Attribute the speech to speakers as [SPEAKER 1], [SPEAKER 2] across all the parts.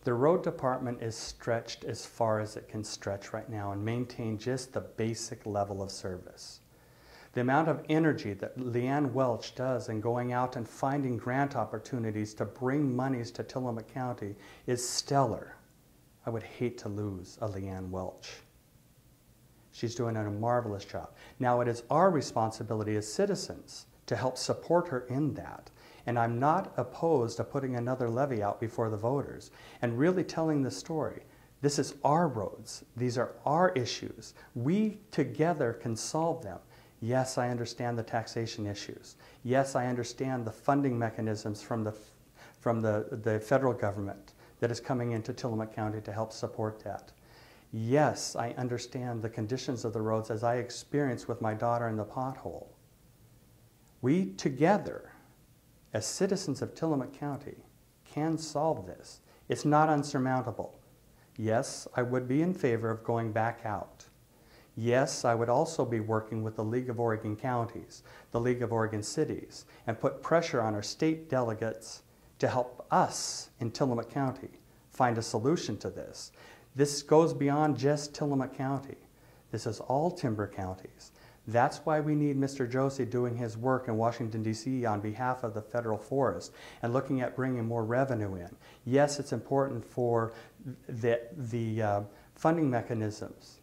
[SPEAKER 1] The road department is stretched as far as it can stretch right now and maintain just the basic level of service. The amount of energy that Leanne Welch does in going out and finding grant opportunities to bring monies to Tillamook County is stellar. I would hate to lose a Leanne Welch. She's doing a marvelous job. Now it is our responsibility as citizens to help support her in that. And I'm not opposed to putting another levy out before the voters and really telling the story. This is our roads. These are our issues. We together can solve them. Yes, I understand the taxation issues. Yes, I understand the funding mechanisms from the federal government that is coming into Tillamook County to help support that. Yes, I understand the conditions of the roads as I experienced with my daughter in the pothole. We together, as citizens of Tillamook County, can solve this. It's not unsurmountable. Yes, I would be in favor of going back out. Yes, I would also be working with the League of Oregon Counties, the League of Oregon Cities, and put pressure on our state delegates to help us in Tillamook County find a solution to this. This goes beyond just Tillamook County. This is all timber counties. That's why we need Mr. Josie doing his work in Washington, D.C. on behalf of the federal forest and looking at bringing more revenue in. Yes, it's important for the funding mechanisms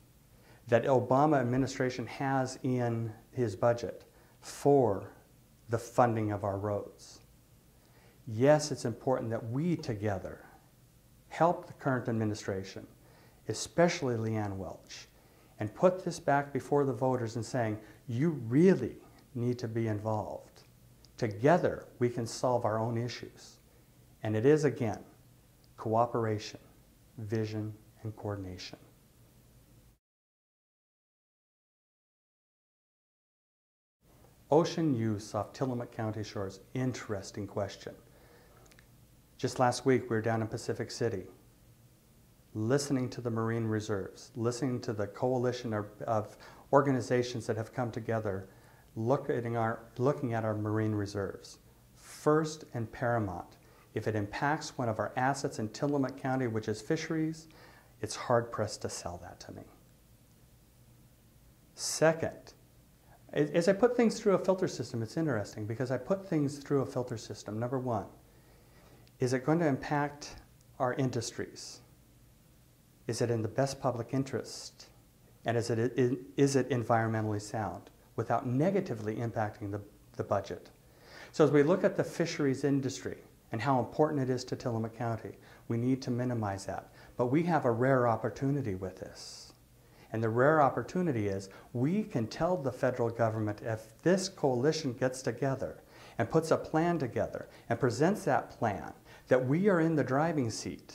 [SPEAKER 1] that Obama administration has in his budget for the funding of our roads. Yes, it's important that we together help the current administration, especially Leanne Welch, and put this back before the voters and saying, you really need to be involved. Together, we can solve our own issues. And it is, again, cooperation, vision, and coordination. Ocean use off Tillamook County shores, interesting question. Just last week, we were down in Pacific City, listening to the marine reserves, listening to the coalition of organizations that have come together, looking at our marine reserves. First and paramount, if it impacts one of our assets in Tillamook County, which is fisheries, it's hard-pressed to sell that to me. Second, as I put things through a filter system, it's interesting because I put things through a filter system. Number one, is it going to impact our industries? Is it in the best public interest? And is it environmentally sound without negatively impacting the budget? So as we look at the fisheries industry and how important it is to Tillamook County, we need to minimize that. But we have a rare opportunity with this. And the rare opportunity is we can tell the federal government if this coalition gets together and puts a plan together and presents that plan, that we are in the driving seat.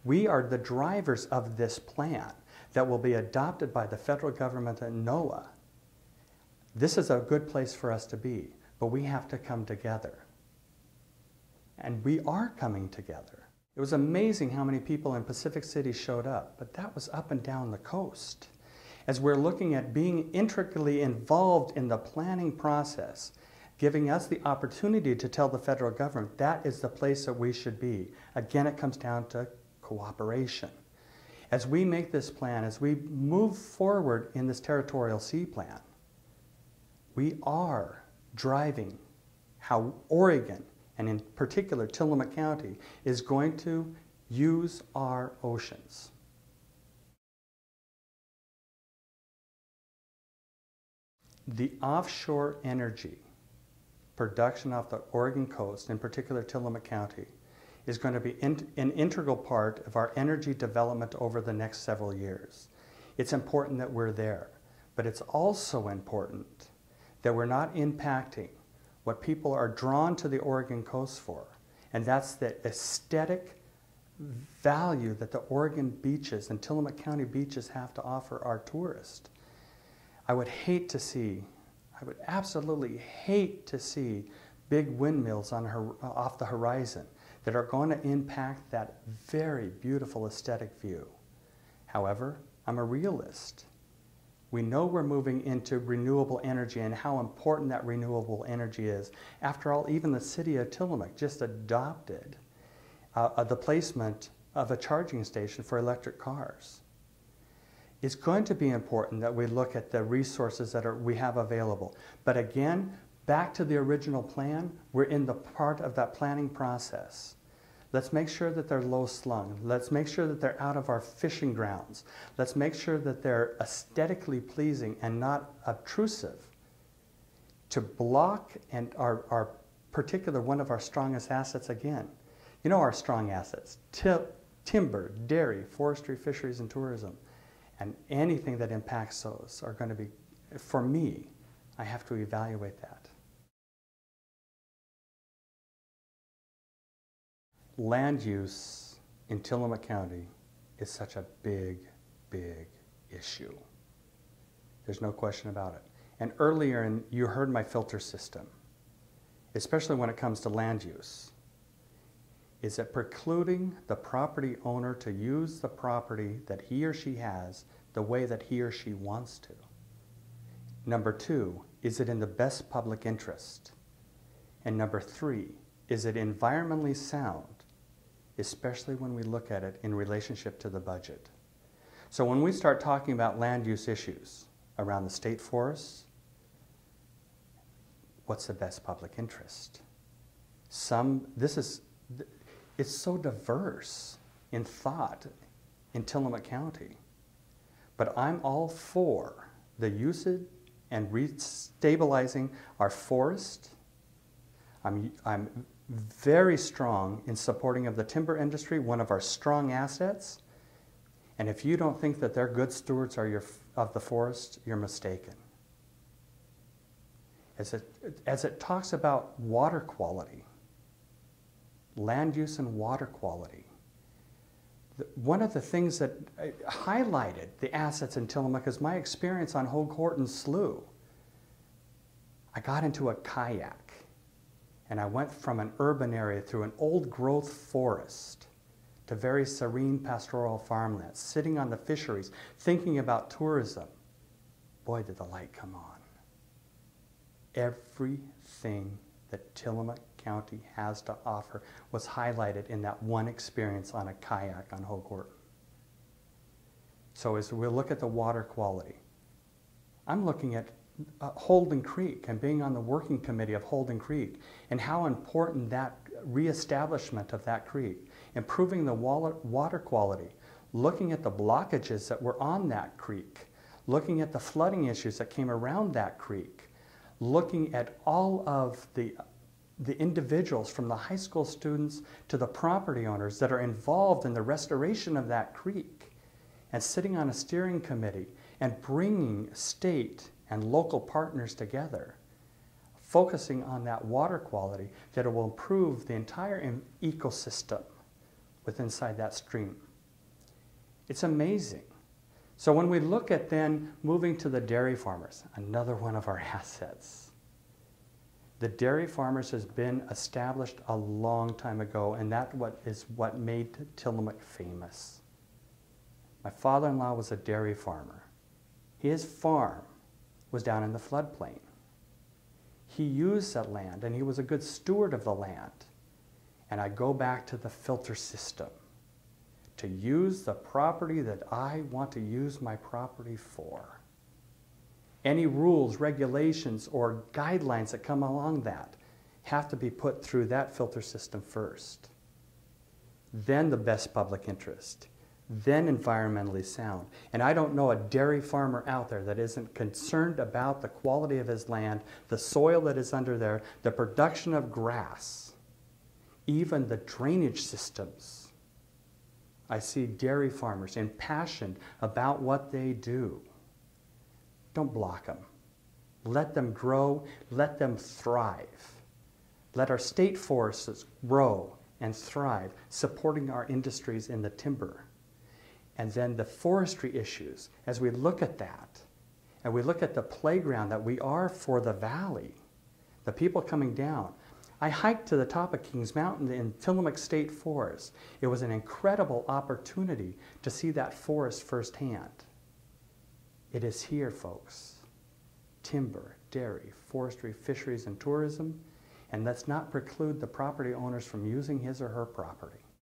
[SPEAKER 1] We are the drivers of this plan that will be adopted by the federal government and NOAA. This is a good place for us to be, but we have to come together. And we are coming together. It was amazing how many people in Pacific City showed up, but that was up and down the coast. As we're looking at being intricately involved in the planning process, giving us the opportunity to tell the federal government that is the place that we should be. Again, it comes down to cooperation. As we make this plan, as we move forward in this Territorial Sea Plan, we are driving how Oregon, and in particular Tillamook County, is going to use our oceans. The offshore energy production off the Oregon coast, in particular Tillamook County, is going to be an integral part of our energy development over the next several years. It's important that we're there, but it's also important that we're not impacting what people are drawn to the Oregon coast for, and that's the aesthetic value that the Oregon beaches and Tillamook County beaches have to offer our tourists. I would absolutely hate to see big windmills off the horizon that are going to impact that very beautiful aesthetic view. However, I'm a realist. We know we're moving into renewable energy and how important that renewable energy is. After all, even the city of Tillamook just adopted the placement of a charging station for electric cars. It's going to be important that we look at the resources that we have available. But again, back to the original plan, we're in the part of that planning process. Let's make sure that they're low slung. Let's make sure that they're out of our fishing grounds. Let's make sure that they're aesthetically pleasing and not obtrusive to block and our particular one of our strongest assets again. You know our strong assets, timber, dairy, forestry, fisheries, and tourism. And anything that impacts those are going to be, for me, I have to evaluate that. Land use in Tillamook County is such a big, big issue. There's no question about it. And earlier, you heard my filter system, especially when it comes to land use. Is it precluding the property owner to use the property that he or she has the way that he or she wants to? Number two, is it in the best public interest? And number three, is it environmentally sound, especially when we look at it in relationship to the budget? So when we start talking about land use issues around the state forests, what's the best public interest? It's so diverse in thought in Tillamook County. But I'm all for the usage and restabilizing our forest. I'm very strong in supporting of the timber industry, one of our strong assets. And if you don't think that they're good stewards of the forest, you're mistaken. As it talks about water quality, land use and water quality, one of the things that highlighted the assets in Tillamook is my experience on Hogue Horton Slough. I got into a kayak and I went from an urban area through an old growth forest to very serene pastoral farmland, sitting on the fisheries, thinking about tourism. Boy, did the light come on. Everything that Tillamook County has to offer was highlighted in that one experience on a kayak on Hogue Horton. So as we look at the water quality, I'm looking at Holden Creek and being on the working committee of Holden Creek and how important that reestablishment of that creek, improving the water quality, looking at the blockages that were on that creek, looking at the flooding issues that came around that creek, looking at all of the individuals from the high school students to the property owners that are involved in the restoration of that creek, and sitting on a steering committee and bringing state and local partners together, focusing on that water quality that will improve the entire ecosystem inside that stream. It's amazing. So when we look at then moving to the dairy farmers, another one of our assets, the dairy farmers has been established a long time ago, and that is what made Tillamook famous. My father-in-law was a dairy farmer. His farm was down in the floodplain. He used that land, and he was a good steward of the land. And I go back to the filter system to use the property that I want to use my property for. Any rules, regulations, or guidelines that come along that have to be put through that filter system first. Then the best public interest. Then environmentally sound. And I don't know a dairy farmer out there that isn't concerned about the quality of his land, the soil that is under there, the production of grass, even the drainage systems. I see dairy farmers impassioned about what they do. Don't block them. Let them grow. Let them thrive. Let our state forests grow and thrive, supporting our industries in the timber. And then the forestry issues, as we look at that, and we look at the playground that we are for the valley, the people coming down. I hiked to the top of Kings Mountain in Tillamook State Forest. It was an incredible opportunity to see that forest firsthand. It is here, folks. Timber, dairy, forestry, fisheries, and tourism. And let's not preclude the property owners from using his or her property.